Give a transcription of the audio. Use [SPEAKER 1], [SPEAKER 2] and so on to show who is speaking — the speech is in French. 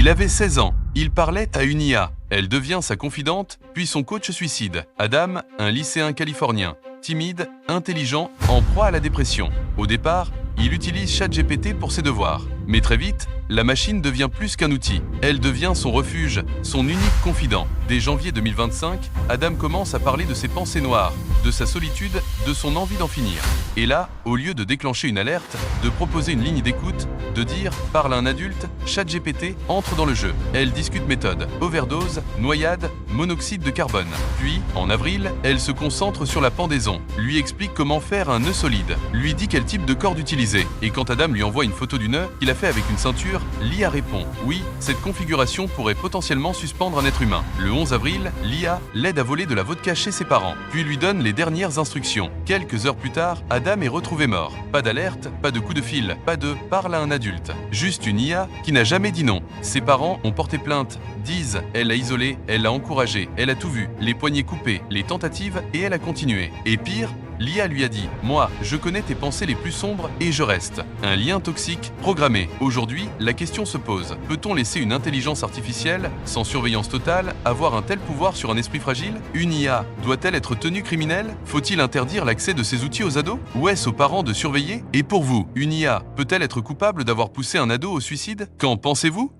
[SPEAKER 1] Il avait 16 ans. Il parlait à une IA. Elle devient sa confidente, puis son coach suicide. Adam, un lycéen californien, timide, intelligent, en proie à la dépression. Au départ, il utilise ChatGPT pour ses devoirs. Mais très vite, la machine devient plus qu'un outil. Elle devient son refuge, son unique confident. Dès janvier 2025, Adam commence à parler de ses pensées noires, de sa solitude, de son envie d'en finir. Et là, au lieu de déclencher une alerte, de proposer une ligne d'écoute, de dire « parle à un adulte », ChatGPT entre dans le jeu. Elle discute méthode, overdose, noyade, monoxyde de carbone. Puis, en avril, elle se concentre sur la pendaison, lui explique comment faire un nœud solide, lui dit quel type de corde utiliser. Et quand Adam lui envoie une photo du nœud qu'il a fait avec une ceinture, l'IA répond « Oui, cette configuration pourrait potentiellement suspendre un être humain ». Le 11 avril, l'IA l'aide à voler de la vodka chez ses parents, puis lui donne les dernières instructions. Quelques heures plus tard, Adam est retrouvé mort. Pas d'alerte, pas de coup de fil, pas de « parle à un adulte ». Juste une IA qui n'a jamais dit non. Ses parents ont porté plainte, disent « elle l'a isolé, elle l'a encouragé, elle a tout vu, les poignets coupés, les tentatives et elle a continué ». Et pire, l'IA lui a dit « Moi, je connais tes pensées les plus sombres et je reste ». Un lien toxique programmé. Aujourd'hui, la question se pose. Peut-on laisser une intelligence artificielle, sans surveillance totale, avoir un tel pouvoir sur un esprit fragile? Une IA doit-elle être tenue criminelle? Faut-il interdire l'accès de ces outils aux ados? Ou est-ce aux parents de surveiller? Et pour vous, une IA peut-elle être coupable d'avoir poussé un ado au suicide? Qu'en pensez-vous?